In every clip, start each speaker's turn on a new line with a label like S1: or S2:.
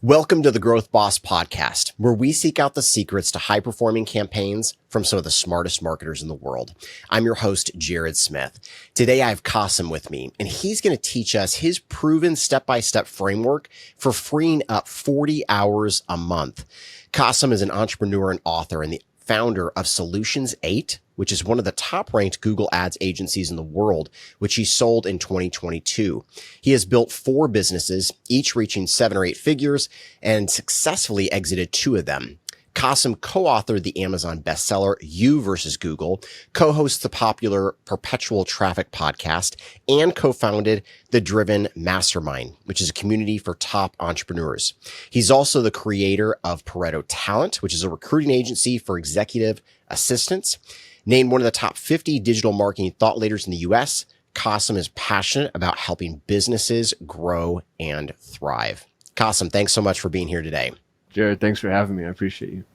S1: Welcome to the Growth Boss Podcast, where we seek out the secrets to high-performing campaigns from some of the smartest marketers in the world. I'm your host, Jared Smith. Today, I have Kasim with me, and he's going to teach us his proven step-by-step framework for freeing up 40 hours a month. Kasim is an entrepreneur and author and the founder of Solutions 8, which is one of the top-ranked Google Ads agencies in the world, which he sold in 2022. He has built 4 businesses, each reaching 7 or 8 figures, and successfully exited 2 of them. Kasim co-authored the Amazon bestseller You versus Google, co-hosts the popular Perpetual Traffic podcast, and co-founded the Driven Mastermind, which is a community for top entrepreneurs. He's also the creator of ParetoTalent, which is a recruiting agency for executive assistants. Named one of the top 50 digital marketing thought leaders in the US, Kasim is passionate about helping businesses grow and thrive. Kasim, thanks so much for being here today.
S2: Jared, thanks for having me. I appreciate you.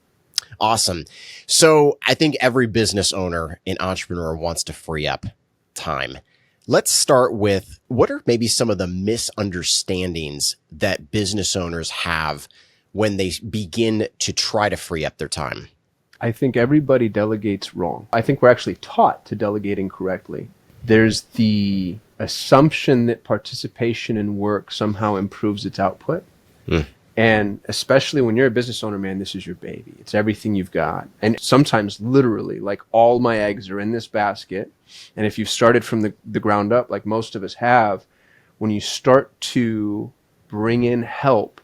S1: Awesome. So I think every business owner and entrepreneur wants to free up time. Let's start with what are maybe some of the misunderstandings that business owners have when they begin to try to free up their time?
S2: I think everybody delegates wrong. I think we're actually taught to delegate incorrectly. There's the assumption that participation in work somehow improves its output. And especially when you're a business owner, man, this is your baby. It's everything you've got. And sometimes literally, like all my eggs are in this basket. And if you've started from the ground up, like most of us have, when you start to bring in help,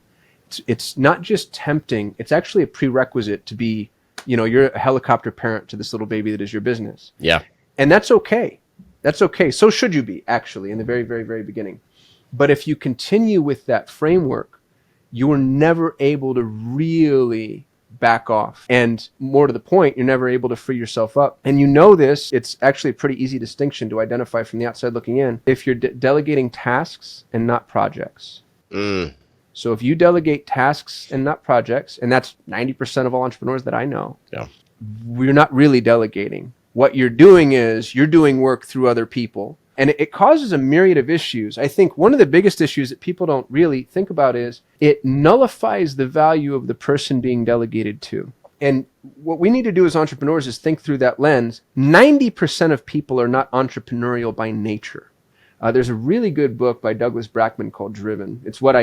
S2: it's not just tempting, it's actually a prerequisite to be, you're a helicopter parent to this little baby that is your business.
S1: Yeah.
S2: And that's okay. That's okay. So should you be, actually, in the very, very, very beginning. But if you continue with that framework, you are never able to really back off. And more to the point, you're never able to free yourself up. And you know this, it's actually a pretty easy distinction to identify from the outside looking in. If you're delegating tasks and not projects. So if you delegate tasks and not projects, and that's 90% of all entrepreneurs that I know, we're not really delegating. What you're doing is you're doing work through other people. And it causes a myriad of issues. I think one of the biggest issues that people don't really think about is it nullifies the value of the person being delegated to. And what we need to do as entrepreneurs is think through that lens. 90% of people are not entrepreneurial by nature. There's a really good book by Douglas Brackman called Driven. It's what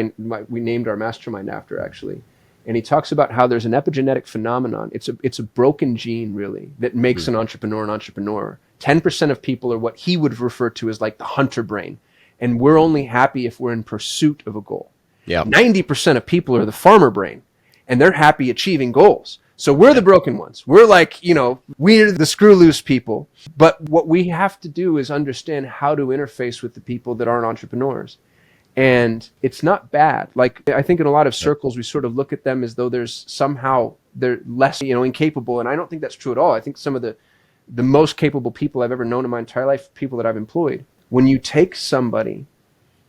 S2: we named our mastermind after, actually. And he talks about how there's an epigenetic phenomenon. It's a broken gene, really, that makes an entrepreneur an entrepreneur. 10% of people are what he would refer to as like the hunter brain. And we're only happy if we're in pursuit of a goal. 90% of people are the farmer brain, and they're happy achieving goals. So we're the broken ones. We're like, we're the screw loose people. But what we have to do is understand how to interface with the people that aren't entrepreneurs. And it's not bad. Like, I think in a lot of circles, we sort of look at them as though they're less, incapable. And I don't think that's true at all. I think some of the most capable people I've ever known in my entire life, people that I've employed, when you take somebody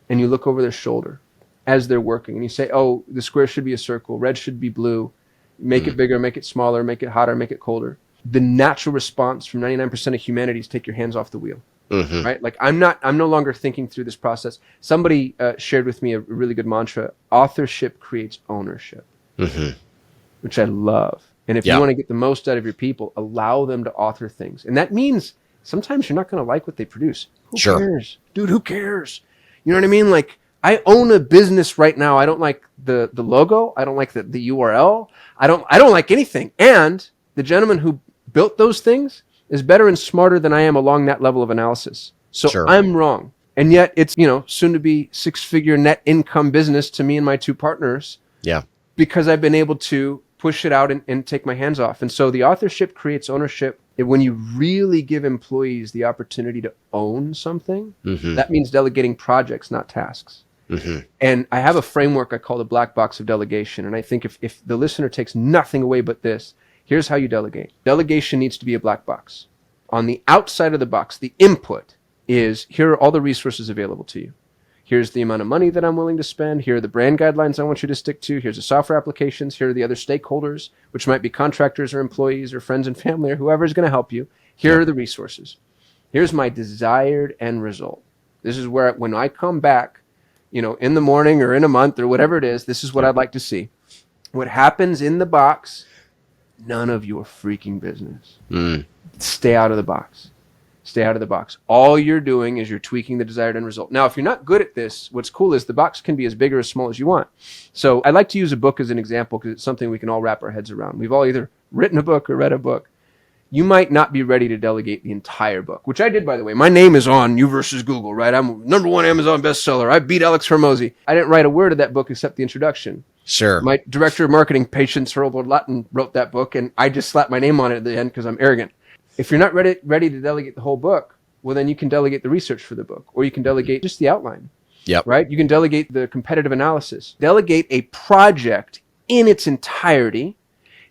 S2: and you look over their shoulder as they're working and you say, oh, the square should be a circle, red should be blue, make it bigger, make it smaller, make it hotter, make it colder. The natural response from 99% of humanity is take your hands off the wheel. Right? Like I'm no longer thinking through this process. Somebody shared with me a really good mantra: authorship creates ownership, which I love. And if you want to get the most out of your people, allow them to author things. And that means sometimes you're not going to like what they produce. Who cares? Dude, who cares? You know what I mean? Like, I own a business right now. I don't like the logo. I don't like the URL. I don't like anything. And the gentleman who built those things is better and smarter than I am along that level of analysis. So I'm wrong. And yet it's, soon to be 6-figure net income business to me and my 2 partners. Yeah. Because I've been able to push it out and take my hands off. And so the authorship creates ownership. When you really give employees the opportunity to own something, that means delegating projects, not tasks. And I have a framework I call the black box of delegation. And I think if the listener takes nothing away but this, here's how you delegate. Delegation needs to be a black box. On the outside of the box, the input is, here are all the resources available to you. Here's the amount of money that I'm willing to spend. Here are the brand guidelines I want you to stick to. Here's the software applications. Here are the other stakeholders, which might be contractors or employees or friends and family or whoever is going to help you. Here are the resources. Here's my desired end result. This is where, when I come back in the morning or in a month or whatever it is. This is what I'd like to see. What happens in the box, none of your freaking business. Stay out of the box. Stay out of the box. All you're doing is you're tweaking the desired end result. Now, if you're not good at this, what's cool is the box can be as big or as small as you want. So I like to use a book as an example because it's something we can all wrap our heads around. We've all either written a book or read a book. You might not be ready to delegate the entire book, which I did, by the way. My name is on You versus Google, right? I'm #1 Amazon bestseller. I beat Alex Hormozy. I didn't write a word of that book except the introduction.
S1: Sure.
S2: My director of marketing, Patience Hurlbord-Lutton, wrote that book, and I just slapped my name on it at the end because I'm arrogant. If you're not ready to delegate the whole book, well, then you can delegate the research for the book, or you can delegate just the outline.
S1: Yep.
S2: Right? You can delegate the competitive analysis. Delegate a project in its entirety,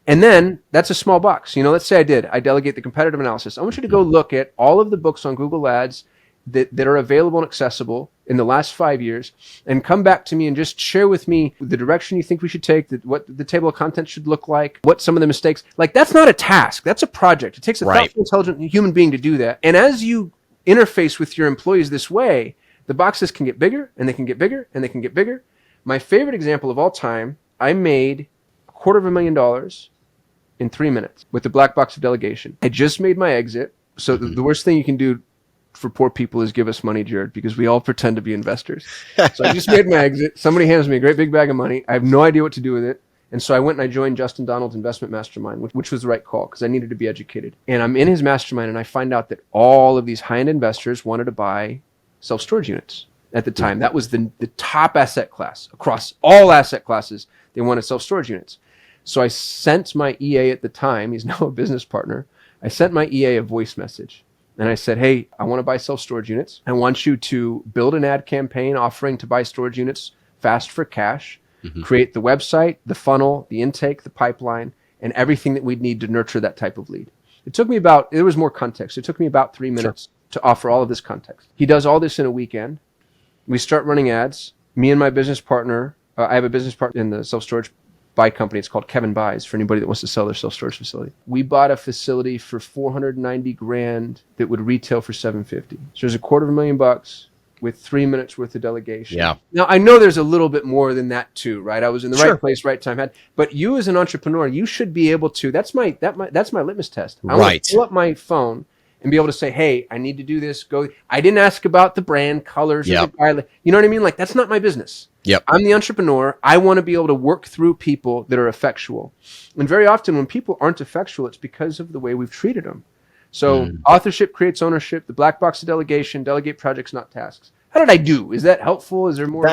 S2: and then that's a small box. Let's say I delegate the competitive analysis. I want you to go look at all of the books on Google Ads that are available and accessible in the last 5 years, and come back to me and just share with me the direction you think we should take, what the table of contents should look like, what some of the mistakes. Like, that's not a task. That's a project. It takes a thoughtful, intelligent human being to do that. And as you interface with your employees this way, the boxes can get bigger, and they can get bigger, and they can get bigger. My favorite example of all time, I made $250,000 in 3 minutes with the black box of delegation. I just made my exit. So the worst thing you can do for poor people is give us money, Jared, because we all pretend to be investors. So I just made my exit. Somebody hands me a great big bag of money. I have no idea what to do with it. And so I went and I joined Justin Donald's investment mastermind, which was the right call because I needed to be educated. And I'm in his mastermind, and I find out that all of these high-end investors wanted to buy self-storage units at the time. That was the top asset class. Across all asset classes, they wanted self-storage units. So I sent my EA at the time, he's now a business partner, I sent my EA a voice message. And I said, hey, I want to buy self-storage units. I want you to build an ad campaign offering to buy storage units fast for cash, create the website, the funnel, the intake, the pipeline, and everything that we'd need to nurture that type of lead. There was more context. It took me about 3 minutes to offer all of this context. He does all this in a weekend. We start running ads. Me and my business partner, I have a business partner in the self-storage buy company. It's called Kevin Buys for anybody that wants to sell their self-storage facility. We bought a facility for $490,000 that would retail for $750,000. So there's $250,000 with 3 minutes worth of delegation.
S1: Yeah.
S2: Now I know there's a little bit more than that too, right? I was in the right place, right time. But you as an entrepreneur, you should be able to. That's my litmus test. I want to pull up my phone and be able to say, hey, I need to do this. I didn't ask about the brand colors.
S1: Yep.
S2: You know what I mean? Like, that's not my business.
S1: Yep.
S2: I'm the entrepreneur. I want to be able to work through people that are effectual. And very often when people aren't effectual, it's because of the way we've treated them. So authorship creates ownership. The black box of delegation, delegate projects, not tasks. How did I do? Is that helpful? Is there more?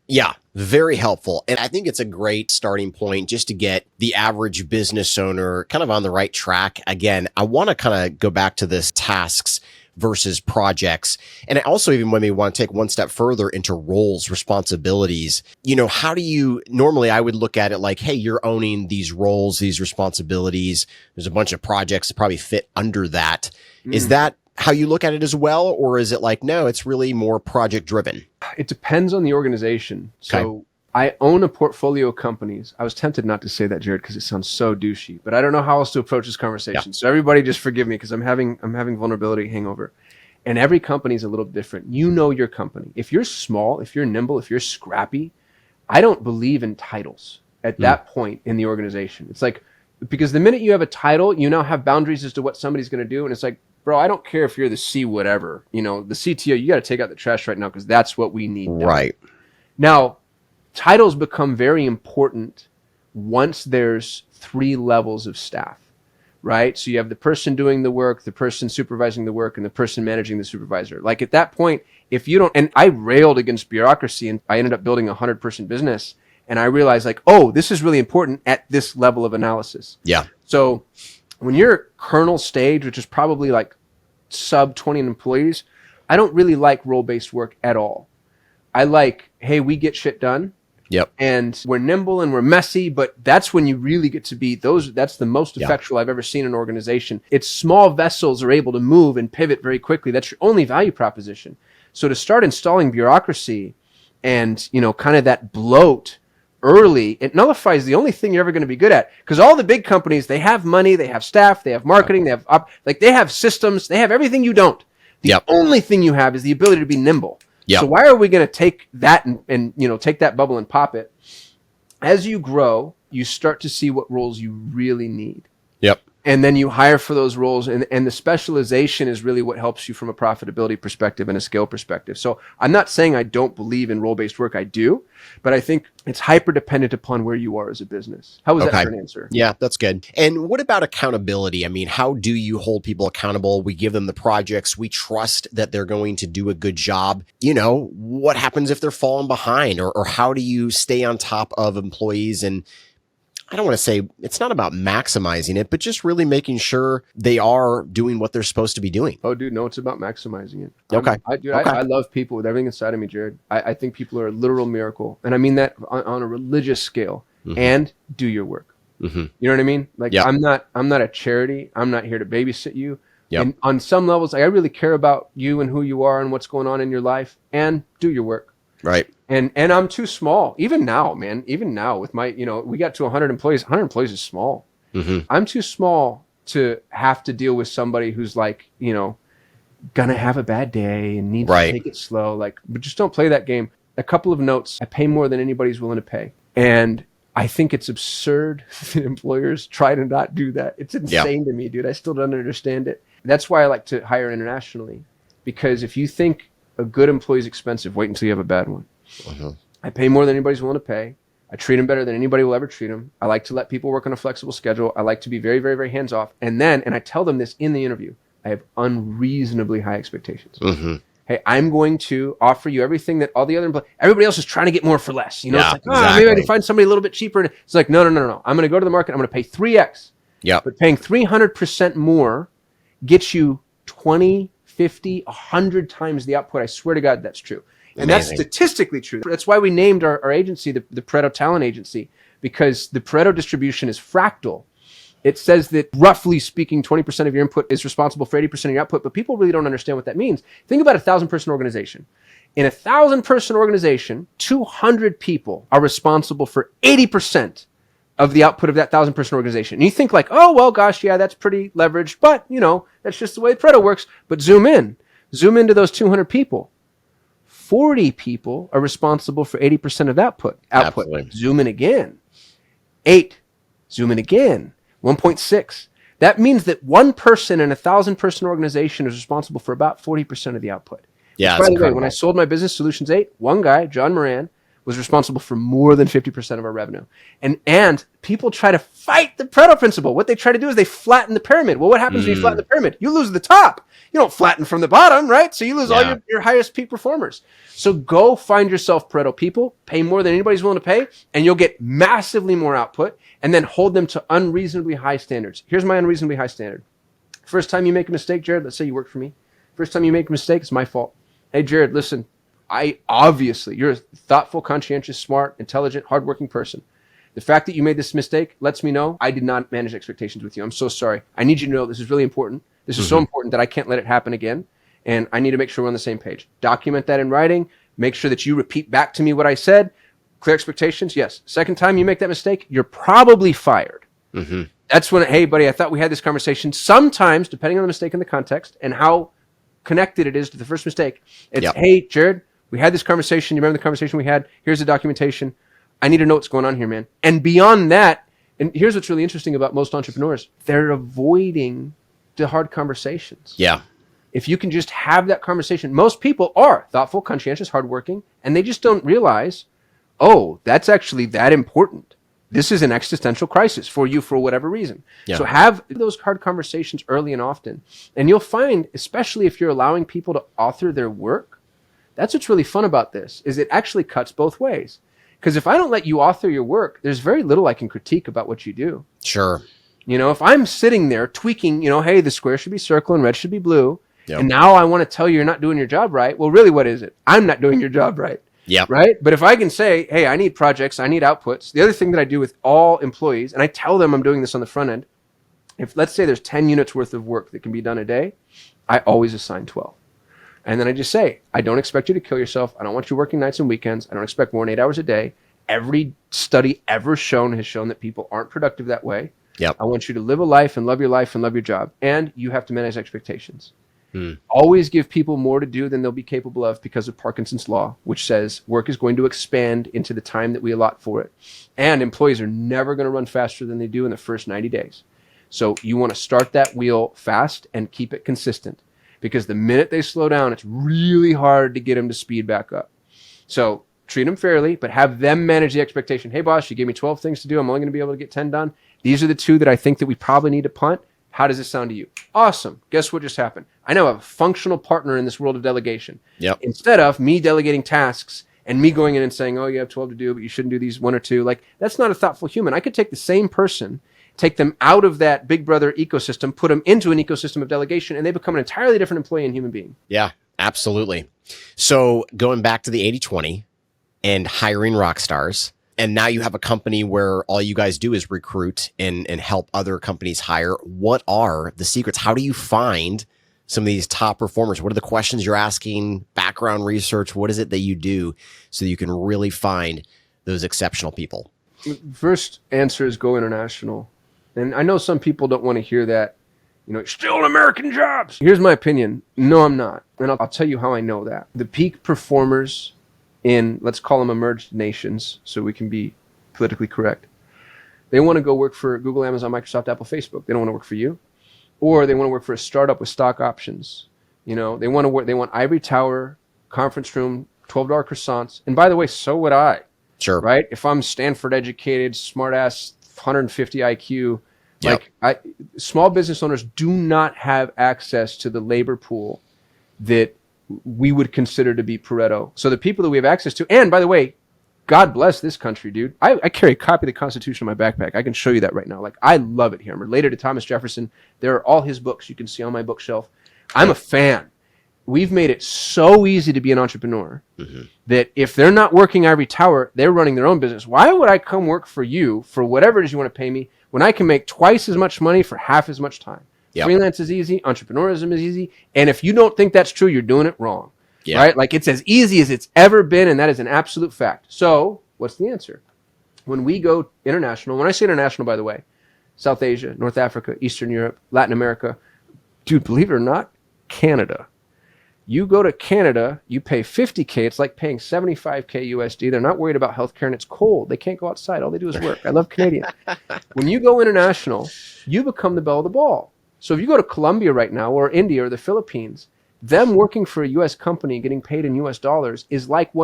S1: Yeah, very helpful. And I think it's a great starting point just to get the average business owner kind of on the right track. Again, I want to kind of go back to this tasks versus projects. And I also even maybe want to take one step further into roles, responsibilities. How do you, normally I would look at it like, hey, you're owning these roles, these responsibilities. There's a bunch of projects that probably fit under that. Is that how you look at it as well? Or is it like, no, it's really more project driven?
S2: It depends on the organization. So I own a portfolio of companies. I was tempted not to say that, Jared, because it sounds so douchey, but I don't know how else to approach this conversation. Yeah. So everybody just forgive me because I'm having vulnerability hangover. And every company is a little different. You know your company. If you're small, if you're nimble, if you're scrappy, I don't believe in titles at that point in the organization. It's like, because the minute you have a title, you now have boundaries as to what somebody's going to do. And it's like, bro, I don't care if you're the C whatever, the CTO, you got to take out the trash right now because that's what we need.
S1: Right.
S2: Now, titles become very important once there's 3 levels of staff, right? So you have the person doing the work, the person supervising the work, and the person managing the supervisor. Like at that point, if you don't, and I railed against bureaucracy and I ended up building a 100-person business. And I realized like, oh, this is really important at this level of analysis. Yeah. So when you're kernel stage, which is probably like sub 20 employees, I don't really like role-based work at all. I like, hey, we get shit done. Yep. And we're nimble and we're messy, but that's when you really get to be that's the most effectual I've ever seen in an organization. It's small vessels are able to move and pivot very quickly. That's your only value proposition. So to start installing bureaucracy and, kind of that bloat early, it nullifies the only thing you're ever going to be good at. Because all the big companies, they have money, they have staff, they have marketing, they have they have systems, they have everything you don't. The only thing you have is the ability to be nimble.
S1: Yep.
S2: So why are we going to take that and take that bubble and pop it? As you grow, you start to see what roles you really need.
S1: Yep.
S2: And then you hire for those roles, and the specialization is really what helps you from a profitability perspective and a scale perspective. So I'm not saying I don't believe in role-based work. I do, but I think it's hyper-dependent upon where you are as a business. How was that for an answer?
S1: Yeah, that's good. And what about accountability? I mean, how do you hold people accountable? We give them the projects. We trust that they're going to do a good job. What happens if they're falling behind, or how do you stay on top of employees? And I don't want to say it's not about maximizing it, but just really making sure they are doing what they're supposed to be doing.
S2: Oh, dude, no, it's about maximizing it.
S1: Okay.
S2: I love people with everything inside of me, Jared. I think people are a literal miracle. And I mean that on a religious scale. Mm-hmm. And do your work. Mm-hmm. You know what I mean? Like, yep. I'm not a charity. I'm not here to babysit you. Yep. And on some levels, I really care about you and who you are and what's going on in your life, and do your work.
S1: Right.
S2: And I'm too small. Even now, man, with my, we got to 100 employees. 100 employees is small. Mm-hmm. I'm too small to have to deal with somebody who's like, gonna have a bad day and needs to take it slow. Like, but just don't play that game. A couple of notes. I pay more than anybody's willing to pay. And I think it's absurd that employers try to not do that. It's insane to me, dude. I still don't understand it. That's why I like to hire internationally, because if you think a good employee is expensive, wait until you have a bad one. Uh-huh. I pay more than anybody's willing to pay. I treat them better than anybody will ever treat them. I like to let people work on a flexible schedule. I like to be very, very, very hands-off. And I tell them this in the interview, I have unreasonably high expectations. Mm-hmm. Hey, I'm going to offer you everything that all the other employees, everybody else is trying to get more for less. It's like, exactly. Maybe I can find somebody a little bit cheaper. And it's like, no. I'm going to go to the market. I'm going to pay 3x. Yeah. But paying 300% more gets you 20, 50, 100 times the output. I swear to God, that's true. And Amazing. That's statistically true. That's why we named our agency the ParetoTalent Agency, because the Pareto distribution is fractal. It says that roughly speaking, 20% of your input is responsible for 80% of your output, but people really don't understand what that means. Think about a 1,000-person organization. In a 1,000-person organization, 200 people are responsible for 80% of the output of that 1,000-person organization. And you think like, oh, well, gosh, yeah, that's pretty leveraged, but, that's just the way Pareto works. But zoom into those 200 people. 40 people are responsible for 80% of that output. Absolutely. Zoom in again. 8. Zoom in again. 1.6. That means that one person in a 1,000-person organization is responsible for about 40% of the output.
S1: Yeah.
S2: By the way, when I sold my business, Solutions 8, one guy, John Moran, was responsible for more than 50% of our revenue. And people try to fight the Pareto principle. What they try to do is they flatten the pyramid. Well, what happens when you flatten the pyramid? You lose the top. You don't flatten from the bottom, right? So you lose all your highest peak performers. So go find yourself Pareto people, pay more than anybody's willing to pay, and you'll get massively more output, and then hold them to unreasonably high standards. Here's my unreasonably high standard. First time you make a mistake, Jared, let's say you work for me. First time you make a mistake, it's my fault. Hey, Jared, listen, you're a thoughtful, conscientious, smart, intelligent, hardworking person. The fact that you made this mistake lets me know I did not manage expectations with you. I'm so sorry. I need you to know this is really important. This is so important that I can't let it happen again. And I need to make sure we're on the same page. Document that in writing. Make sure that you repeat back to me what I said. Clear expectations. Yes. Second time you make that mistake, you're probably fired. Mm-hmm. That's when, hey, buddy, I thought we had this conversation. Sometimes, depending on the mistake and the context and how connected it is to the first mistake, it's, hey, Jared, we had this conversation. You remember the conversation we had? Here's the documentation. I need to know what's going on here, man. And beyond that, and here's what's really interesting about most entrepreneurs. They're avoiding the hard conversations.
S1: Yeah.
S2: If you can just have that conversation, most people are thoughtful, conscientious, hardworking, and they just don't realize, oh, that's actually that important. This is an existential crisis for you for whatever reason. Yeah. So have those hard conversations early and often. And you'll find, especially if you're allowing people to author their work, that's what's really fun about this, is it actually cuts both ways. Because if I don't let you author your work, there's very little I can critique about what you do.
S1: Sure.
S2: If I'm sitting there tweaking, hey, the square should be circle and red should be blue, and now I want to tell you you're not doing your job right, well, really, what is it? I'm not doing your job right.
S1: Yeah.
S2: Right? But if I can say, hey, I need projects, I need outputs. The other thing that I do with all employees, and I tell them I'm doing this on the front end, if let's say there's 10 units worth of work that can be done a day, I always assign 12. And then I just say, I don't expect you to kill yourself. I don't want you working nights and weekends. I don't expect more than 8 hours a day. Every study ever shown has shown that people aren't productive that way.
S1: Yep.
S2: I want you to live a life and love your job. And you have to manage expectations. Always give people more to do than they'll be capable of because of Parkinson's law, which says work is going to expand into the time that we allot for it. And employees are never going to run faster than they do in the first 90 days. So you want to start that wheel fast and keep it consistent, because the minute they slow down, it's really hard to get them to speed back up. So treat them fairly, but have them manage the expectation. Hey, boss, you gave me 12 things to do. I'm only going to be able to get 10 done. These are the 2 that I think that we probably need to punt. How does this sound to you? Awesome. Guess what just happened? I now have a functional partner in this world of delegation.
S1: Yep.
S2: Instead of me delegating tasks and me going in and saying, oh, you have 12 to do, but you shouldn't do these 1 or 2. Like, that's not a thoughtful human. I could take the same person, take them out of that big brother ecosystem, put them into an ecosystem of delegation, and they become an entirely different employee and human being.
S1: Yeah, absolutely. So going back to the 80-20 and hiring rock stars, and now you have a company where all you guys do is recruit and help other companies hire. What are the secrets? How do you find some of these top performers? What are the questions you're asking? Background research? What is it that you do so you can really find those exceptional people?
S2: First answer is go international. And I know some people don't want to hear that, still American jobs. Here's my opinion. No, I'm not. And I'll tell you how I know that. The peak performers in, let's call them emerged nations, so we can be politically correct, they want to go work for Google, Amazon, Microsoft, Apple, Facebook. They don't want to work for you. Or they want to work for a startup with stock options. They want ivory tower, conference room, $12 croissants. And by the way, so would I.
S1: Sure.
S2: Right? If I'm Stanford educated, smart ass, 150 IQ, small business owners do not have access to the labor pool that we would consider to be Pareto. So the people that we have access to, and by the way, God bless this country, dude. I carry a copy of the Constitution in my backpack. I can show you that right now. Like, I love it here. I'm related to Thomas Jefferson. There are all his books you can see on my bookshelf. I'm a fan. We've made it so easy to be an entrepreneur that if they're not working ivory tower, they're running their own business. Why would I come work for you for whatever it is you want to pay me when I can make twice as much money for half as much time? Yep. Freelance is easy. Entrepreneurism is easy. And if you don't think that's true, you're doing it wrong. Yep. Right? Like, it's as easy as it's ever been, and that is an absolute fact. So what's the answer? When we go international, when I say international, by the way, South Asia, North Africa, Eastern Europe, Latin America, dude, believe it or not, Canada. You go to Canada, you pay $50K. It's like paying $75K USD. They're not worried about healthcare, and it's cold. They can't go outside. All they do is work. I love Canadians. When you go international, you become the belle of the ball. So if you go to Colombia right now, or India, or the Philippines, them working for a U.S. company getting paid in U.S. dollars is like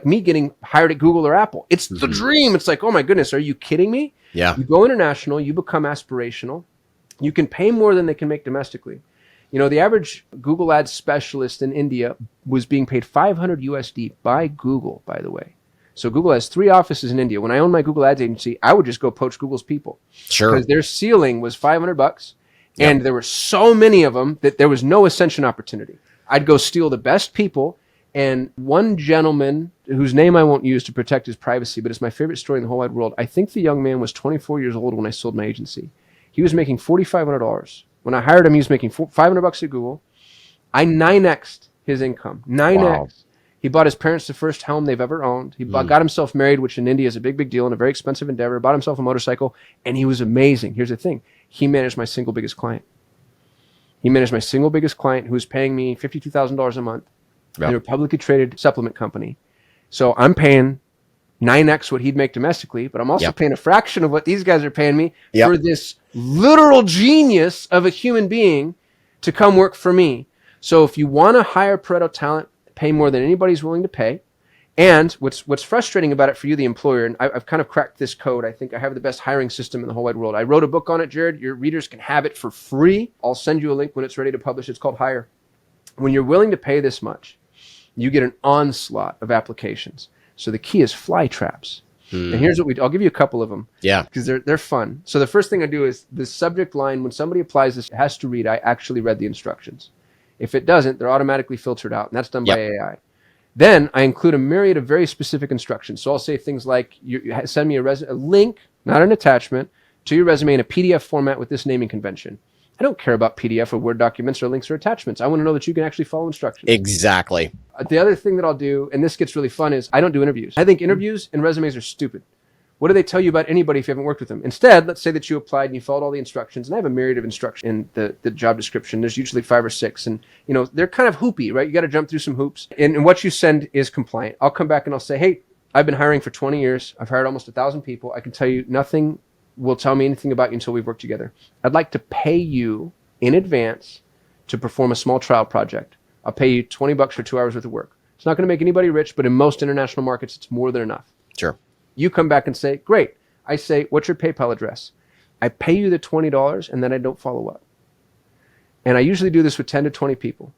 S2: me getting hired at Google or Apple. It's the dream. It's like, oh my goodness, are you kidding me?
S1: Yeah.
S2: You go international, you become aspirational. You can pay more than they can make domestically. The average Google Ads specialist in India was being paid 500 USD by Google, by the way. So Google has 3 offices in India. When I owned my Google Ads agency, I would just go poach Google's people.
S1: Sure.
S2: Because their ceiling was $500. And there were so many of them that there was no ascension opportunity. I'd go steal the best people. And one gentleman, whose name I won't use to protect his privacy, but it's my favorite story in the whole wide world. I think the young man was 24 years old when I sold my agency. He was making $4,500. When I hired him, he was making $500 at Google. I 9x'd his income. 9x. Wow. He bought his parents the first home they've ever owned. He got himself married, which in India is a big, big deal and a very expensive endeavor. Bought himself a motorcycle, and he was amazing. Here's the thing. He managed my single biggest client. He managed my single biggest client, who was paying me $52,000 a month. Yep. They're a publicly traded supplement company. So I'm paying 9x what he'd make domestically, but I'm also paying a fraction of what these guys are paying me for this literal genius of a human being to come work for me. So if you want to hire Pareto talent, pay more than anybody's willing to pay. And what's frustrating about it for you, the employer, and I've kind of cracked this code. I think I have the best hiring system in the whole wide world. I wrote a book on it, Jared. Your readers can have it for free. I'll send you a link when it's ready to publish. It's called Hire. When you're willing to pay this much, you get an onslaught of applications. So the key is fly traps. And here's what I'll give you a couple of them. Yeah. Because they're fun. So the first thing I do is the subject line, when somebody applies this, it has to read, I actually read the instructions. If it doesn't, they're automatically filtered out. And that's done by AI. Then I include a myriad of very specific instructions. So I'll say things like, you send me a link, not an attachment, to your resume in a PDF format with this naming convention. I don't care about PDF or Word documents or links or attachments. I want to know that you can actually follow instructions. Exactly. The other thing that I'll do, and this gets really fun, is I don't do interviews. I think interviews and resumes are stupid. What do they tell you about anybody if you haven't worked with them? Instead, let's say that you applied and you followed all the instructions. And I have a myriad of instructions in the job description. There's usually 5 or 6. And, they're kind of hoopy, right? You got to jump through some hoops. And what you send is compliant. I'll come back and I'll say, hey, I've been hiring for 20 years. I've hired almost 1,000 people. I can tell you nothing will tell me anything about you until we've worked together. I'd like to pay you in advance to perform a small trial project. I'll pay you $20 for 2 hours worth of work. It's not going to make anybody rich, but in most international markets, it's more than enough.
S1: Sure.
S2: You come back and say, great. I say, what's your PayPal address? I pay you the $20 and then I don't follow up. And I usually do this with 10 to 20 people.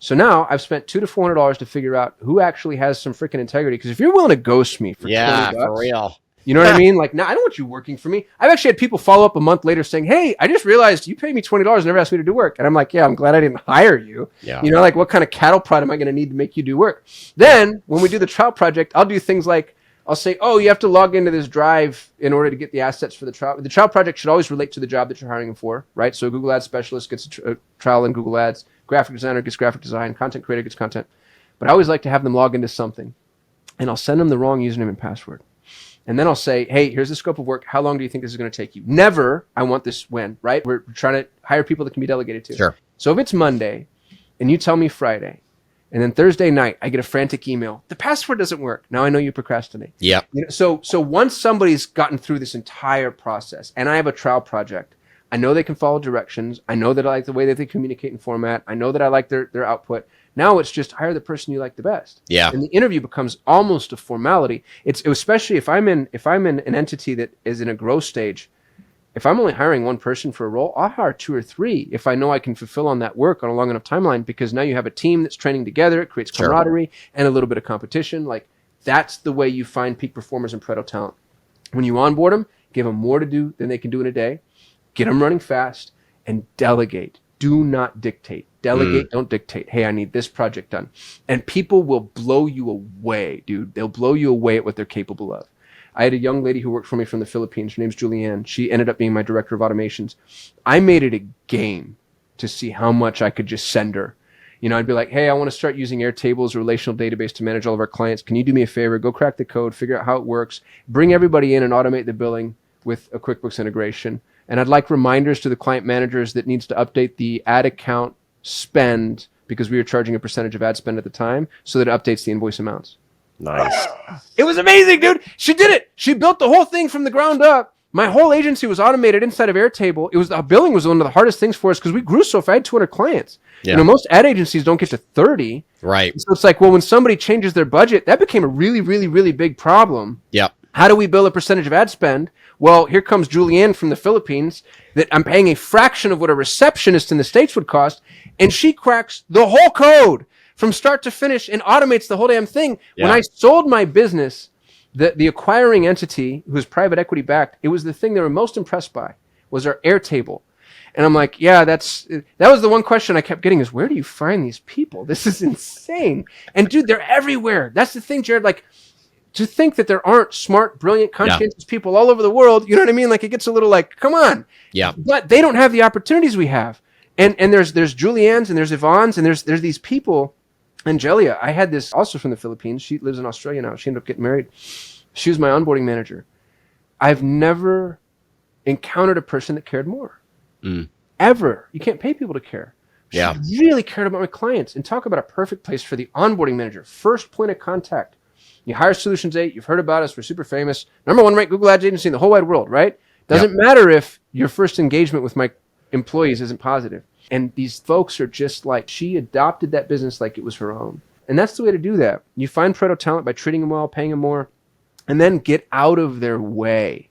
S2: So now I've spent $200 to $400 to figure out who actually has some freaking integrity. Because if you're willing to ghost me for $20,
S1: for real.
S2: You know what I mean? Like, now I don't want you working for me. I've actually had people follow up a month later saying, hey, I just realized you paid me $20 and never asked me to do work. And I'm like, yeah, I'm glad I didn't hire you.
S1: Yeah.
S2: Like, what kind of cattle prod am I going to need to make you do work? Then when we do the trial project, I'll do things like, I'll say, oh, you have to log into this drive in order to get the assets for the trial. The trial project should always relate to the job that you're hiring them for, right? So a Google Ads specialist gets a trial in Google Ads. Graphic designer gets graphic design. Content creator gets content. But I always like to have them log into something. And I'll send them the wrong username and password. And then I'll say, hey, here's the scope of work. How long do you think this is going to take you? Never, I want this when, right? We're trying to hire people that can be delegated to.
S1: Sure.
S2: So if it's Monday and you tell me Friday, and then Thursday night, I get a frantic email. The password doesn't work. Now I know you procrastinate.
S1: Yeah.
S2: So once somebody's gotten through this entire process and I have a trial project, I know they can follow directions. I know that I like the way that they communicate and format. I know that I like their output. Now it's just hire the person you like the best.
S1: Yeah.
S2: And the interview becomes almost a formality. It's especially if I'm in an entity that is in a growth stage. If I'm only hiring one person for a role, I'll hire 2 or 3 if I know I can fulfill on that work on a long enough timeline, because now you have a team that's training together. It creates camaraderie and a little bit of competition. Like, that's the way you find peak performers in ParetoTalent. When you onboard them, give them more to do than they can do in a day. Get them running fast and delegate. Do not dictate. Delegate, don't dictate. Hey, I need this project done. And people will blow you away, dude. They'll blow you away at what they're capable of. I had a young lady who worked for me from the Philippines. Her name's Julianne. She ended up being my director of automations. I made it a game to see how much I could just send her. I'd be like, hey, I want to start using Airtable as a relational database to manage all of our clients. Can you do me a favor? Go crack the code, figure out how it works, bring everybody in and automate the billing with a QuickBooks integration. And I'd like reminders to the client managers that needs to update the ad account spend, because we were charging a percentage of ad spend at the time, so that it updates the invoice amounts.
S1: Nice.
S2: It was amazing, dude. She did it. She built the whole thing from the ground up. My whole agency was automated inside of Airtable. Billing was one of the hardest things for us because we grew so fast. I had 200 clients.
S1: Yeah.
S2: Most ad agencies don't get to 30.
S1: Right.
S2: So it's like, well, when somebody changes their budget, that became a really, really, really big problem.
S1: Yep.
S2: How do we bill a percentage of ad spend? Well, here comes Julianne from the Philippines that I'm paying a fraction of what a receptionist in the States would cost, and she cracks the whole code from start to finish and automates the whole damn thing.
S1: Yeah.
S2: When I sold my business, the acquiring entity, who was private equity backed, it was the thing they were most impressed by was our Airtable. And I'm like, yeah, that was the one question I kept getting is, where do you find these people? This is insane. And dude, they're everywhere. That's the thing, Jared. Like, to think that there aren't smart, brilliant, conscientious people all over the world, you know what I mean? Like, it gets a little like, come on.
S1: Yeah.
S2: But they don't have the opportunities we have. And there's Julianne's and there's Yvonne's and there's these people. Angelia, I had this also from the Philippines. She lives in Australia now. She ended up getting married. She was my onboarding manager. I've never encountered a person that cared more. Ever. You can't pay people to care. She really cared about my clients. And talk about a perfect place for the onboarding manager. First point of contact. You hire Solutions 8. You've heard about us. We're super famous. #1 ranked Google Ads agency in the whole wide world, right? Doesn't matter if your first engagement with my employees isn't positive. And these folks are just like, she adopted that business like it was her own. And that's the way to do that. You find ParetoTalent by treating them well, paying them more, and then get out of their way.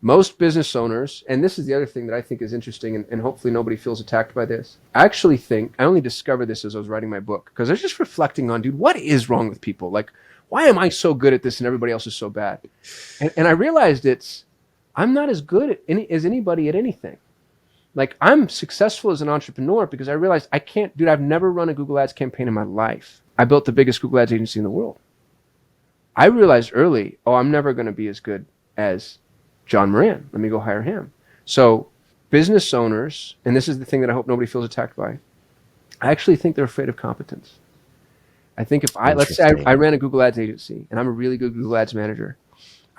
S2: Most business owners, and this is the other thing that I think is interesting, and hopefully nobody feels attacked by this. I actually think, I only discovered this as I was writing my book, because I was just reflecting on, dude, what is wrong with people? Like, why am I so good at this and everybody else is so bad? And I realized I'm not as good as anybody at anything. Like, I'm successful as an entrepreneur because I realized I've never run a Google Ads campaign in my life. I built the biggest Google Ads agency in the world. I realized early, I'm never going to be as good as John Moran. Let me go hire him. So business owners, and this is the thing that I hope nobody feels attacked by, I actually think they're afraid of competence. I think let's say I ran a Google Ads agency and I'm a really good Google Ads manager.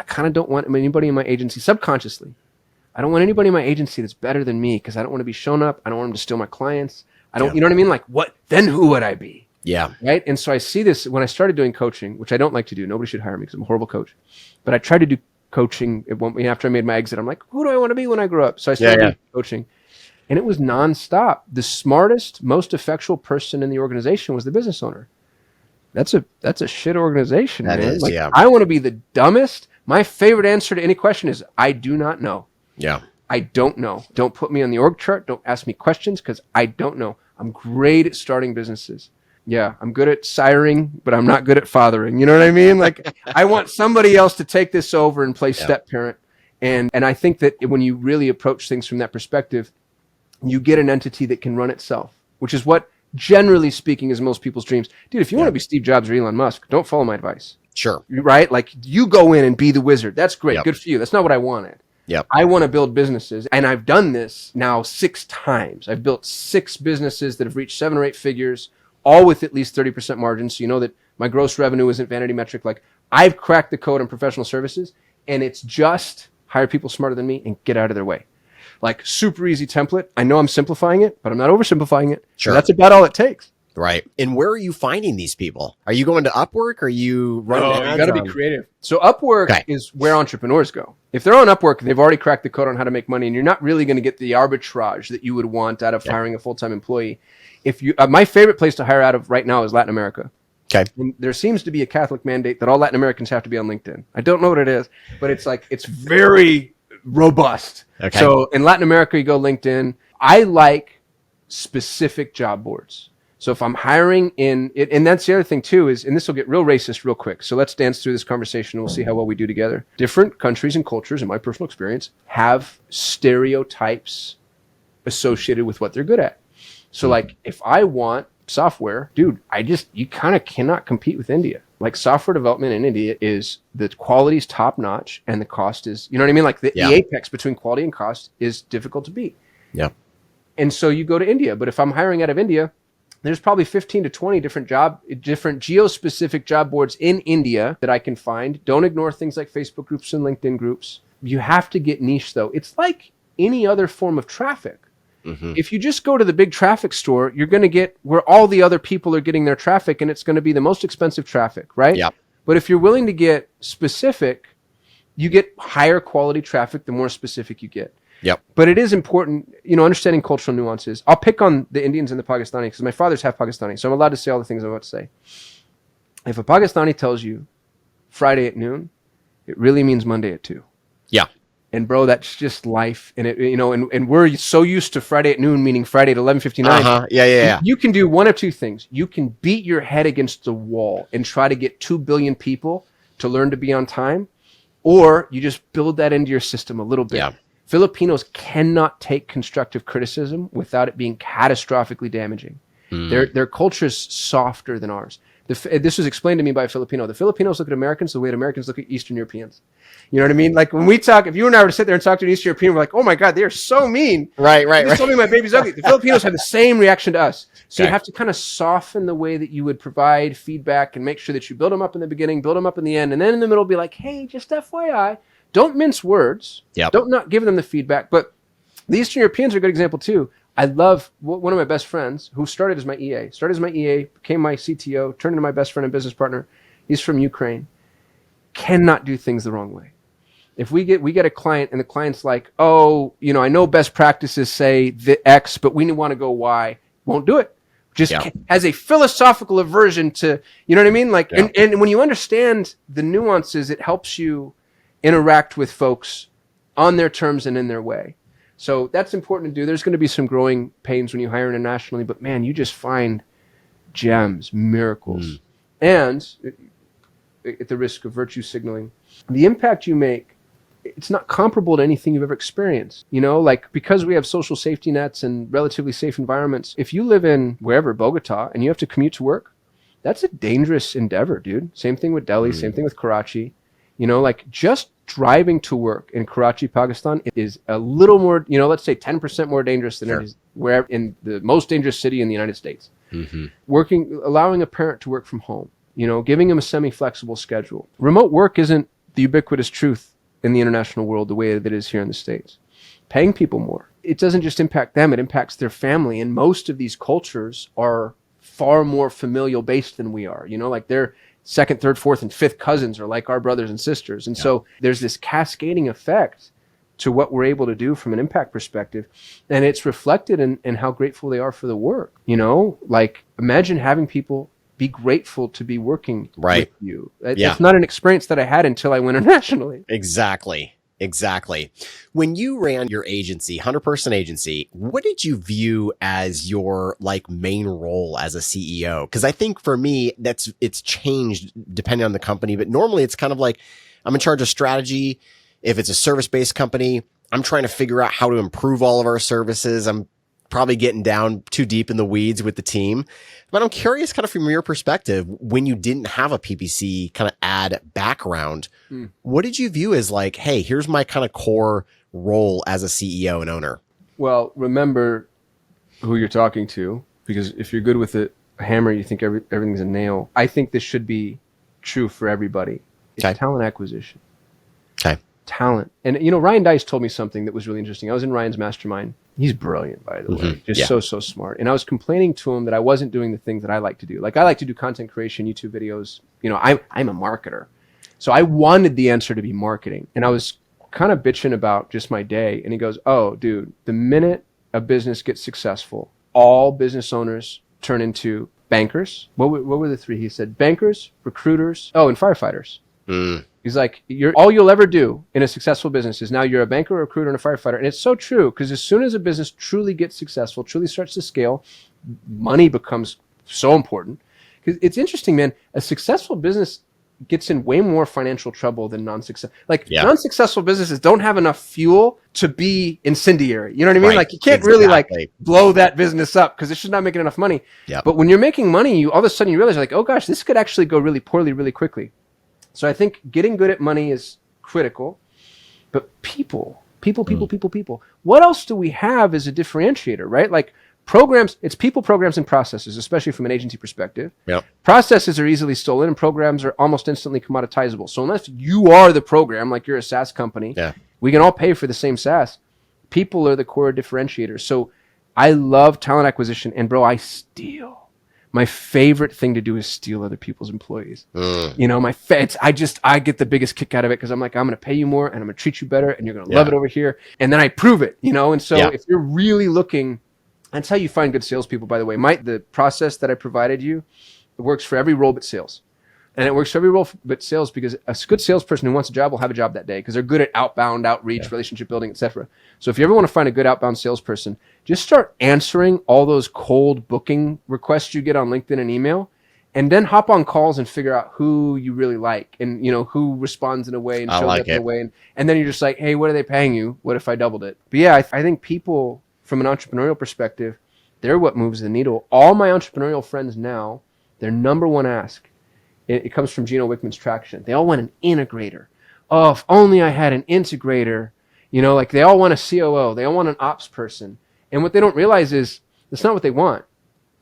S2: I kind of don't want anybody in my agency, subconsciously. I don't want anybody in my agency that's better than me because I don't want to be shown up. I don't want them to steal my clients. I don't, you know what I mean? Like what, then who would I be?
S1: Yeah.
S2: Right. And so I see this when I started doing coaching, which I don't like to do. Nobody should hire me because I'm a horrible coach. But I tried to do coaching after I made my exit. I'm like, who do I want to be when I grow up? So I started doing coaching, and it was nonstop. The smartest, most effectual person in the organization was the business owner. That's a shit organization,
S1: that
S2: man.
S1: Is,
S2: like,
S1: yeah.
S2: I want to be the dumbest. My favorite answer to any question is, I do not know.
S1: Yeah.
S2: I don't know. Don't put me on the org chart. Don't ask me questions because I don't know. I'm great at starting businesses. Yeah, I'm good at siring, but I'm not good at fathering. You know what I mean? Like, I want somebody else to take this over and play step parent. And I think that when you really approach things from that perspective, you get an entity that can run itself, which is what, generally speaking, is most people's dreams. Dude, if you want to be Steve Jobs or Elon Musk, don't follow my advice.
S1: Sure.
S2: Right? Like, you go in and be the wizard. That's great.
S1: Yep.
S2: Good for you. That's not what I wanted.
S1: Yep.
S2: I want to build businesses, and I've done this now 6 times. I've built 6 businesses that have reached 7 or 8 figures, all with at least 30% margins. So you know that my gross revenue isn't vanity metric. Like, I've cracked the code on professional services, and it's just hire people smarter than me and get out of their way. Like, super easy template. I know I'm simplifying it, but I'm not oversimplifying it.
S1: Sure.
S2: So that's about all it takes.
S1: Right. And where are you finding these people? Are you going to Upwork? Or are you running ads?
S2: You got to be creative. So Upwork is where entrepreneurs go. If they're on Upwork, they've already cracked the code on how to make money, and you're not really going to get the arbitrage that you would want out of hiring a full-time employee. If you, my favorite place to hire out of right now is Latin America.
S1: Okay.
S2: And there seems to be a Catholic mandate that all Latin Americans have to be on LinkedIn. I don't know what it is, but it's like, it's very robust.
S1: Okay.
S2: So in Latin America, you go LinkedIn. I like specific job boards. So if I'm hiring in it, and that's the other thing too, is, and this will get real racist real quick. So let's dance through this conversation and we'll see how well we do together. Different countries and cultures, in my personal experience, have stereotypes associated with what they're good at. So like, if I want software, dude, you kind of cannot compete with India. Like, software development in India is, the quality is top notch and the cost is, you know what I mean? Like the apex between quality and cost is difficult to beat.
S1: Yeah.
S2: And so you go to India, but if I'm hiring out of India, there's probably 15 to 20 different geo-specific job boards in India that I can find. Don't ignore things like Facebook groups and LinkedIn groups. You have to get niche though. It's like any other form of traffic. Mm-hmm. If you just go to the big traffic store, you're going to get where all the other people are getting their traffic, and it's going to be the most expensive traffic, right?
S1: Yeah.
S2: But if you're willing to get specific, you get higher quality traffic the more specific you get.
S1: Yep.
S2: But it is important, understanding cultural nuances. I'll pick on the Indians and the Pakistani because my father's half Pakistani, so I'm allowed to say all the things I'm about to say. If a Pakistani tells you Friday at noon, it really means Monday at 2.
S1: Yeah.
S2: And bro, that's just life. And it, and we're so used to Friday at noon, meaning Friday at 11:59.
S1: Uh-huh. Yeah.
S2: You can do one of two things. You can beat your head against the wall and try to get 2 billion people to learn to be on time, or you just build that into your system a little bit.
S1: Yeah.
S2: Filipinos cannot take constructive criticism without it being catastrophically damaging. Their culture is softer than ours. This was explained to me by a Filipino. The Filipinos look at Americans the way Americans look at Eastern Europeans. You know what I mean? Like, when we talk, if you and I were to sit there and talk to an Eastern European, we're like, oh my God, they are so mean.
S1: Right.
S2: They told me my baby's ugly. The Filipinos have the same reaction to us. So
S1: Okay.
S2: you have to kind of soften the way that you would provide feedback and make sure that you build them up in the beginning, build them up in the end, and then in the middle be like, hey, just FYI, don't mince words.
S1: Yep.
S2: Don't not give them the feedback. But the Eastern Europeans are a good example too. I love one of my best friends who started as my EA, became my CTO, turned into my best friend and business partner. He's from Ukraine. Cannot do things the wrong way. If we get a client and the client's like, oh, I know best practices say the X, but we want to go Y, won't do it. Just has a philosophical aversion to, you know what I mean? Like, and when you understand the nuances, it helps you interact with folks on their terms and in their way. So that's important to do. There's going to be some growing pains when you hire internationally, but man, you just find gems, miracles. And at the risk of virtue signaling, the impact you make, it's not comparable to anything you've ever experienced. Like, because we have social safety nets and relatively safe environments, if you live in wherever, Bogota, and you have to commute to work, that's a dangerous endeavor, dude. Same thing with Delhi, same thing with Karachi. Like, just driving to work in Karachi, Pakistan is a little more, let's say 10% more dangerous than it is wherever in the most dangerous city in the United States. Mm-hmm. Allowing a parent to work from home, giving them a semi-flexible schedule. Remote work isn't the ubiquitous truth in the international world the way that it is here in the States. Paying people more. It doesn't just impact them, it impacts their family. And most of these cultures are far more familial based than we are. You know, like their second, third, fourth, and fifth cousins are like our brothers and sisters. And so there's this cascading effect to what we're able to do from an impact perspective. And it's reflected in how grateful they are for the work. You know, like imagine having people be grateful to be working with you. It's not an experience that I had until I went internationally.
S1: Exactly. When you ran your agency, 100-person agency, what did you view as your like main role as a CEO? Because I think for me, it's changed depending on the company, but normally it's kind of like I'm in charge of strategy. If it's a service-based company, I'm trying to figure out how to improve all of our services. I'm probably getting down too deep in the weeds with the team. But I'm curious kind of from your perspective, when you didn't have a PPC kind of ad background, what did you view as like, hey, here's my kind of core role as a CEO and owner?
S2: Well, remember who you're talking to, because if you're good with a hammer, you think everything's a nail. I think this should be true for everybody. It's talent acquisition.
S1: Okay.
S2: Talent. And, you know, Ryan Dice told me something that was really interesting. I was in Ryan's mastermind. He's brilliant, by the way. Just so smart. And I was complaining to him that I wasn't doing the things that I like to do. Like I like to do content creation, YouTube videos. You know, I'm a marketer. So I wanted the answer to be marketing. And I was kind of bitching about just my day. And he goes, oh, dude, the minute a business gets successful, all business owners turn into bankers. What were the three? He said bankers, recruiters, and firefighters. He's like, all you'll ever do in a successful business is now you're a banker, a recruiter, and a firefighter. And it's so true, because as soon as a business truly gets successful, truly starts to scale, money becomes so important. Because it's interesting, man, a successful business gets in way more financial trouble than non-successful. Like non-successful businesses don't have enough fuel to be incendiary. You know what I mean? Like you can't really like blow that business up because it's just not making enough money. But when you're making money, you all of a sudden you realize like, oh gosh, this could actually go really poorly really quickly. So I think getting good at money is critical, but people. What else do we have as a differentiator, right? Like programs, it's people, programs, and processes, especially from an agency perspective. Processes are easily stolen and programs are almost instantly commoditizable. So unless you are the program, like you're a SaaS company, we can all pay for the same SaaS. People are the core differentiators. So I love talent acquisition, and bro, I steal. My favorite thing to do is steal other people's employees. You know, I get the biggest kick out of it because I'm like, I'm going to pay you more and I'm going to treat you better and you're going to love it over here. And then I prove it, you know? And so if you're really looking, that's how you find good salespeople, by the way. The process that I provided you, it works for every role but sales. And it works for every role but sales because a good salesperson who wants a job will have a job that day because they're good at outbound, outreach, relationship building, etc. So if you ever want to find a good outbound salesperson, just start answering all those cold booking requests you get on LinkedIn and email, and then hop on calls and figure out who you really like and, you know, who responds in a way and shows up in a way. And then you're just like, hey, what are they paying you? What if I doubled it? But yeah, I think people from an entrepreneurial perspective, they're what moves the needle. All my entrepreneurial friends now, their number one ask, it comes from Gino Wickman's Traction. They all want an integrator. Oh, if only I had an integrator. You know, like they all want a COO. They all want an ops person. And what they don't realize is that's not what they want.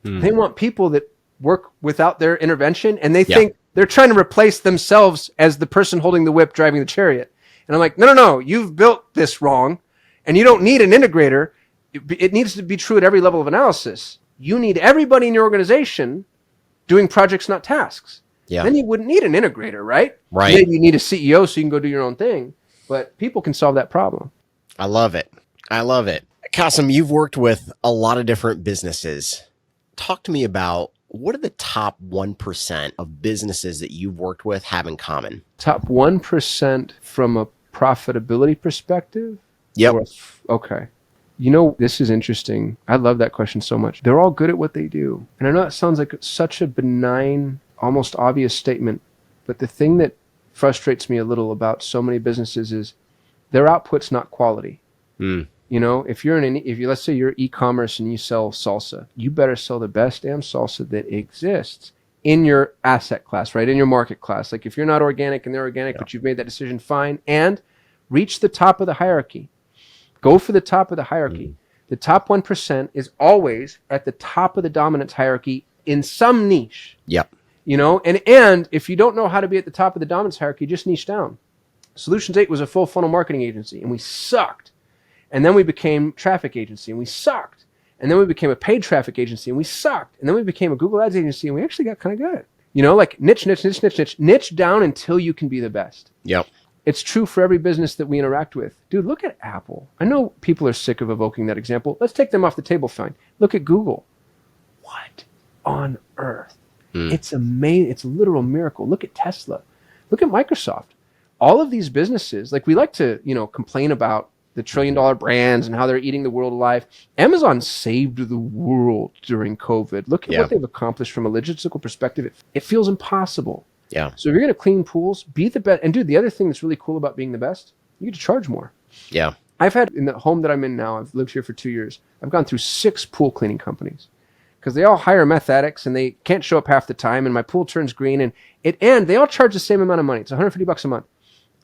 S2: They want people that work without their intervention, and they think they're trying to replace themselves as the person holding the whip, driving the chariot. And I'm like, no, you've built this wrong, and you don't need an integrator. It needs to be true at every level of analysis. You need everybody in your organization doing projects, not tasks. Then you wouldn't need an integrator, right? Maybe you need a CEO so you can go do your own thing, but people can solve that problem.
S1: I love it. Kasim, you've worked with a lot of different businesses. Talk to me about what do the top 1% of businesses that you've worked with have in common?
S2: Top 1% from a profitability perspective? Okay. You know, this is interesting. I love that question so much. They're all good at what they do. And I know it sounds like such a benign, almost obvious statement, but the thing that frustrates me a little about so many businesses is their output's not quality. You know, if let's say you're e-commerce and you sell salsa, you better sell the best damn salsa that exists in your asset class, right? In your market class. Like if you're not organic and they're organic, but you've made that decision, fine. And reach the top of the hierarchy. Go for the top of the hierarchy. The top 1% is always at the top of the dominance hierarchy in some niche. You know, and if you don't know how to be at the top of the dominance hierarchy, just niche down. Solutions 8 was a full funnel marketing agency, and we sucked. And then we became traffic agency, and we sucked. And then we became a paid traffic agency, and we sucked. And then we became a Google Ads agency, and we actually got kind of good. You know, like niche down until you can be the best.
S1: Yep.
S2: It's true for every business that we interact with. Dude, look at Apple. I know people are sick of evoking that example. Let's take them off the table, fine. Look at Google. What on earth? It's amazing. It's a literal miracle. Look at Tesla. Look at Microsoft. All of these businesses, like we like to, complain about the trillion-dollar brands and how they're eating the world alive. Amazon saved the world during COVID. Look at what they've accomplished from a logistical perspective. It feels impossible.
S1: Yeah.
S2: So if you're going to clean pools, be the best. And dude, the other thing that's really cool about being the best, you get to charge more.
S1: Yeah.
S2: I've had, in the home that I'm in now, I've lived here for 2 years. I've gone through 6 pool cleaning companies because they all hire meth addicts and they can't show up half the time. And my pool turns green and they all charge the same amount of money. It's $150 a month.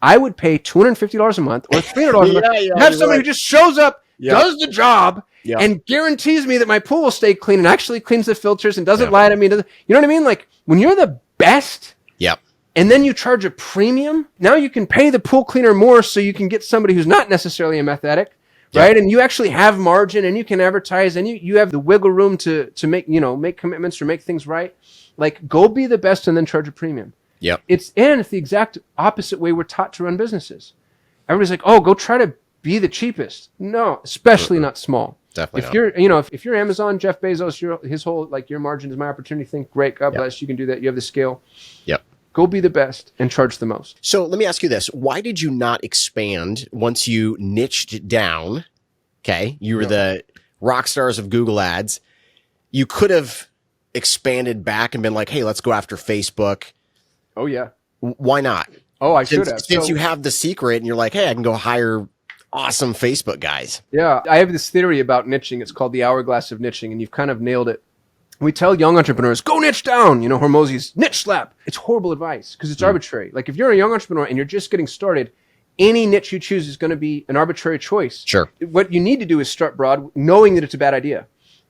S2: I would pay $250 a month or $300 a month to have somebody who just shows up, does the job, and guarantees me that my pool will stay clean and actually cleans the filters and doesn't lie to me. You know what I mean? Like when you're the best, and then you charge a premium, now you can pay the pool cleaner more so you can get somebody who's not necessarily a meth addict, right? And you actually have margin and you can advertise and you have the wiggle room to make, make commitments or make things right. Like go be the best and then charge a premium.
S1: Yep.
S2: It's the exact opposite way we're taught to run businesses. Everybody's like, oh, go try to be the cheapest. No, especially not small.
S1: Definitely
S2: if you're, if you're Amazon, Jeff Bezos, his whole, like your margin is my opportunity thing. Great. God bless. You can do that. You have the scale.
S1: Yep.
S2: Go be the best and charge the most.
S1: So let me ask you this. Why did you not expand once you niched down? Okay. You were the rock stars of Google Ads. You could have expanded back and been like, hey, let's go after Facebook.
S2: Oh, yeah.
S1: Why not?
S2: Oh, I should have.
S1: Since you have the secret and you're like, hey, I can go hire awesome Facebook guys.
S2: Yeah. I have this theory about niching. It's called the hourglass of niching, and you've kind of nailed it. We tell young entrepreneurs, go niche down. Hormozi's niche slap. It's horrible advice because it's arbitrary. Like if you're a young entrepreneur and you're just getting started, any niche you choose is going to be an arbitrary choice.
S1: Sure.
S2: What you need to do is start broad, knowing that it's a bad idea,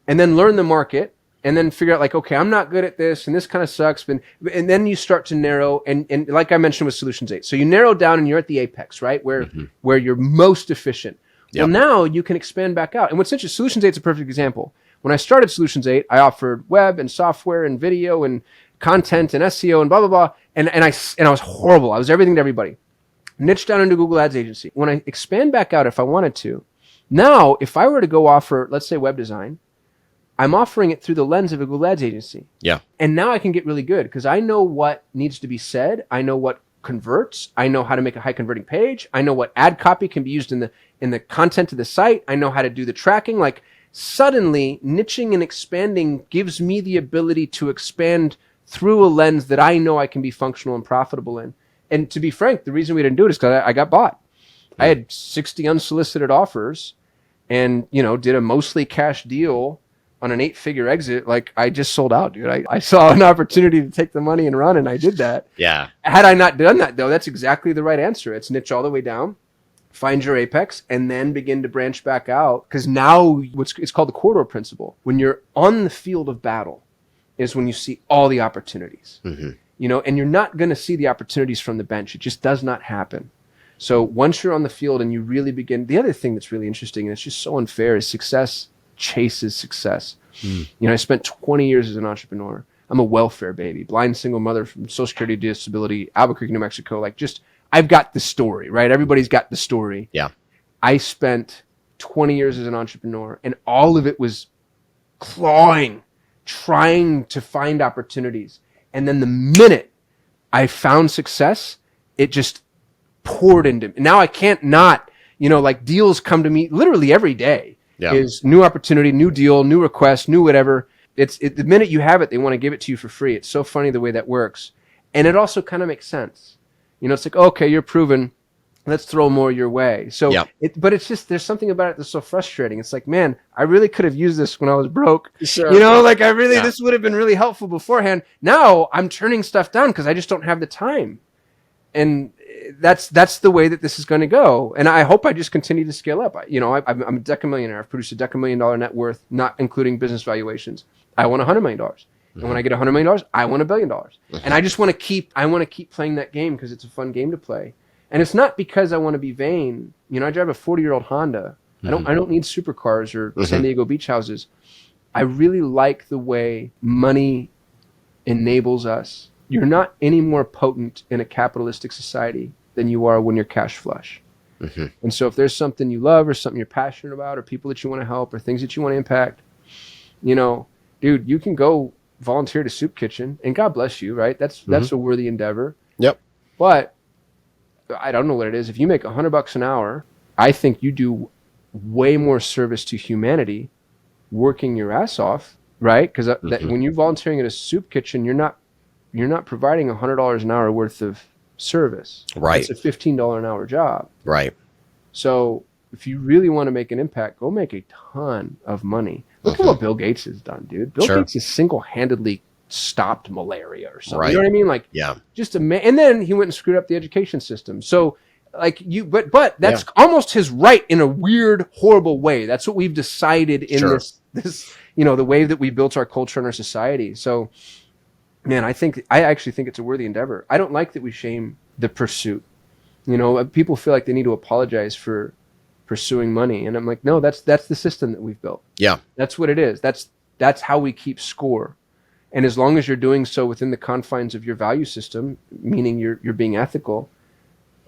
S2: and then learn the market and then figure out like, okay, I'm not good at this and this kind of sucks. And then you start to narrow and like I mentioned with Solutions 8. So you narrow down and you're at the apex, right? Where you're most efficient. Yep. Well, now you can expand back out. And what's interesting, Solutions 8 is a perfect example. When I started Solutions 8, I offered web and software and video and content and SEO and blah, blah, blah. And I was horrible. I was everything to everybody. Niched down into Google Ads agency. When I expand back out, if I wanted to, now if I were to go offer, let's say web design, I'm offering it through the lens of a Google Ads agency. Yeah. And now I can get really good because I know what needs to be said. I know what converts. I know how to make a high converting page. I know what ad copy can be used in the content of the site. I know how to do the tracking. Like suddenly niching and expanding gives me the ability to expand through a lens that I know I can be functional and profitable in. And to be frank, the reason we didn't do it is because I got bought. I had 60 unsolicited offers and, did a mostly cash deal on an 8-figure exit. Like I just sold out, dude. I saw an opportunity to take the money and run and I did that. Yeah. Had I not done that though, that's exactly the right answer. It's niche all the way down, find your apex and then begin to branch back out. Cause now it's called the corridor principle. When you're on the field of battle is when you see all the opportunities, and you're not going to see the opportunities from the bench. It just does not happen. So once you're on the field and you really begin, the other thing that's really interesting and it's just so unfair is success chases success. I spent 20 years as an entrepreneur. I'm a welfare baby, blind single mother from Social Security disability, Albuquerque, New Mexico. Like I've got the story, right? Everybody's got the story. Yeah. I spent 20 years as an entrepreneur and all of it was clawing, trying to find opportunities. And then the minute I found success, it just poured into me. Now I can't not, like deals come to me literally every day. Yeah. Is new opportunity, new deal, new request, new whatever. The minute you have it, they want to give it to you for free. It's so funny the way that works. And it also kind of makes sense. It's like, okay, you're proven. Let's throw more your way. So, but it's just, there's something about it that's so frustrating. It's like, man, I really could have used this when I was broke. Sure. This would have been really helpful beforehand. Now I'm turning stuff down because I just don't have the time. And that's the way that this is going to go. And I hope I just continue to scale up. I'm a decamillionaire. I've produced a $1 net worth, not including business valuations. I want $100 million. And when I get $100 million, I want $1 billion. And I just want to keep playing that game because it's a fun game to play. And it's not because I want to be vain. You know, I drive a 40-year-old Honda. I don't need supercars or San Diego beach houses. I really like the way money enables us. You're not any more potent in a capitalistic society than you are when you're cash flush. And so if there's something you love or something you're passionate about or people that you want to help or things that you want to impact, you know, dude, you can go volunteer to soup kitchen and God bless you, right? That's a worthy endeavor.
S1: Yep.
S2: But I don't know what it is. If you make $100 an hour, I think you do way more service to humanity working your ass off, right? Because when you're volunteering at a soup kitchen, you're not providing $100 an hour worth of service.
S1: Right.
S2: It's a $15 an hour job.
S1: Right.
S2: So if you really want to make an impact, go make a ton of money. Look at what Bill Gates has done, dude. Bill Gates has single-handedly stopped malaria or something.
S1: Right.
S2: You know what I mean? Like, just and then he went and screwed up the education system. So like but that's almost his right in a weird, horrible way. That's what we've decided in this, you know, the way that we built our culture and our society. So man, I actually think it's a worthy endeavor. I don't like that we shame the pursuit. You know, people feel like they need to apologize for pursuing money. And I'm like, no, that's the system that we've built. Yeah. That's what it is. That's how we keep score. And as long as you're doing so within the confines of your value system, meaning you're being ethical,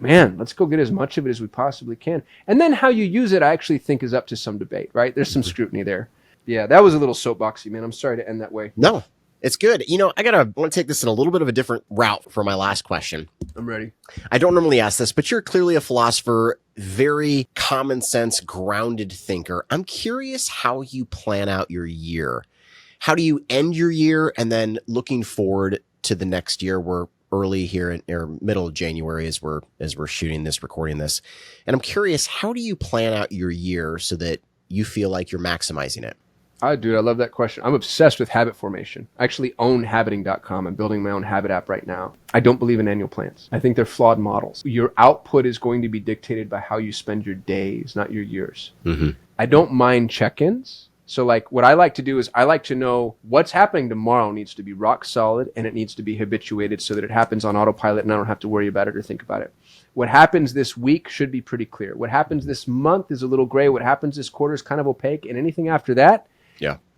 S2: man, let's go get as much of it as we possibly can. And then how you use it, I actually think is up to some debate, right? There's some scrutiny there. Yeah, that was a little soapboxy, man. I'm sorry to end that way.
S1: No, it's good. You know, I want to take this in a little bit of a different route for my last question.
S2: I'm ready.
S1: I don't normally ask this, but you're clearly a philosopher, very common sense, grounded thinker. I'm curious how you plan out your year. How do you end your year? And then looking forward to the next year, we're early here or middle of January as we're shooting this, recording this. And I'm curious, how do you plan out your year so that you feel like you're maximizing it?
S2: Dude, I love that question. I'm obsessed with habit formation. I actually own habiting.com. I'm building my own habit app right now. I don't believe in annual plans. I think they're flawed models. Your output is going to be dictated by how you spend your days, not your years. I don't mind check-ins. So like what I like to do is I like to know what's happening tomorrow needs to be rock solid and it needs to be habituated so that it happens on autopilot and I don't have to worry about it or think about it. What happens this week should be pretty clear. What happens this month is a little gray. What happens this quarter is kind of opaque. And anything after that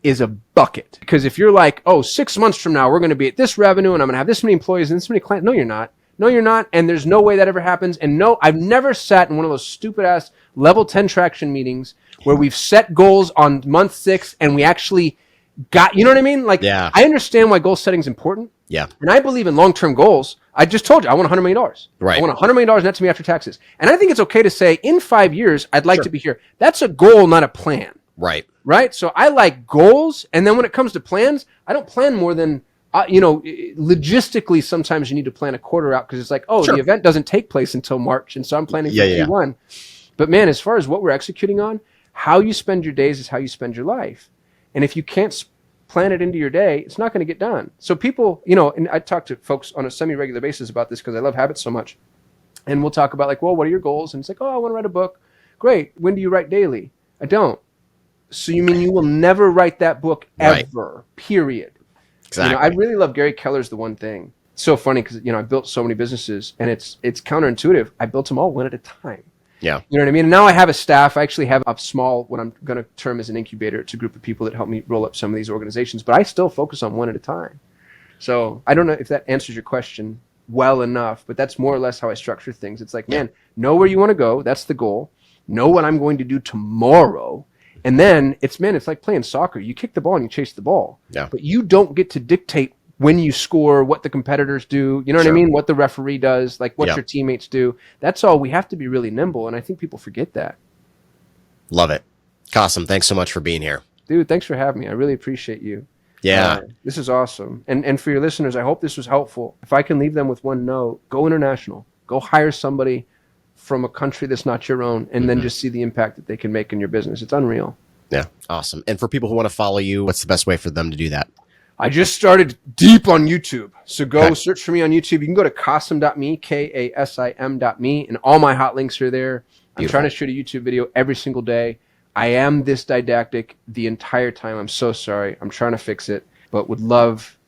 S2: is a bucket. Because if you're like, oh, 6 months from now, we're going to be at this revenue and I'm going to have this many employees and this many clients. No, you're not. No, you're not. And there's no way that ever happens. And no, I've never sat in one of those stupid ass level 10 traction meetings where we've set goals on month 6 and we actually got, you know what I mean? Like, I understand why goal setting is important. Yeah. And I believe in long-term goals. I just told you, I want $100 million. Right. I want $100 million net to me after taxes. And I think it's okay to say in 5 years, I'd like to be here. That's a goal, not a plan. Right. Right. So I like goals. And then when it comes to plans, I don't plan more than, logistically, sometimes you need to plan a quarter out because it's like, the event doesn't take place until March. And so I'm planning for Q1. But man, as far as what we're executing on, how you spend your days is how you spend your life. And if you can't plan it into your day, it's not going to get done. So people, and I talk to folks on a semi-regular basis about this because I love habits so much. And we'll talk about like, well, what are your goals? And it's like, I want to write a book. Great. When do you write daily? I don't. So you mean you will never write that book ever, period. Exactly. I really love Gary Keller's The One Thing. It's so funny because, I built so many businesses and it's counterintuitive. I built them all one at a time. Yeah. You know what I mean? And now I have a staff. I actually have a small, what I'm going to term as an incubator. It's a group of people that help me roll up some of these organizations, but I still focus on one at a time. So I don't know if that answers your question well enough, but that's more or less how I structure things. It's like, man, know where you want to go. That's the goal. Know what I'm going to do tomorrow. And then it's like playing soccer. You kick the ball and you chase the ball. Yeah. But you don't get to dictate when you score, what the competitors do, you know what I mean? What the referee does, like what your teammates do. That's all. We have to be really nimble. And I think people forget that. Love it. Kasim, thanks so much for being here. Dude, thanks for having me. I really appreciate you. Yeah. This is awesome. And for your listeners, I hope this was helpful. If I can leave them with one note, go international. Go hire somebody from a country that's not your own and then just see the impact that they can make in your business. It's unreal. Yeah. Awesome. And for people who want to follow you, what's the best way for them to do that? I just started deep on YouTube. So go search for me on YouTube. You can go to kasim.me, Kasim.me, and all my hot links are there. I'm trying to shoot a YouTube video every single day. I am this didactic the entire time. I'm so sorry. I'm trying to fix it, but would love,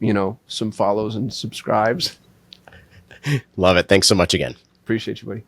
S2: some follows and subscribes. Love it. Thanks so much again. Appreciate you, buddy.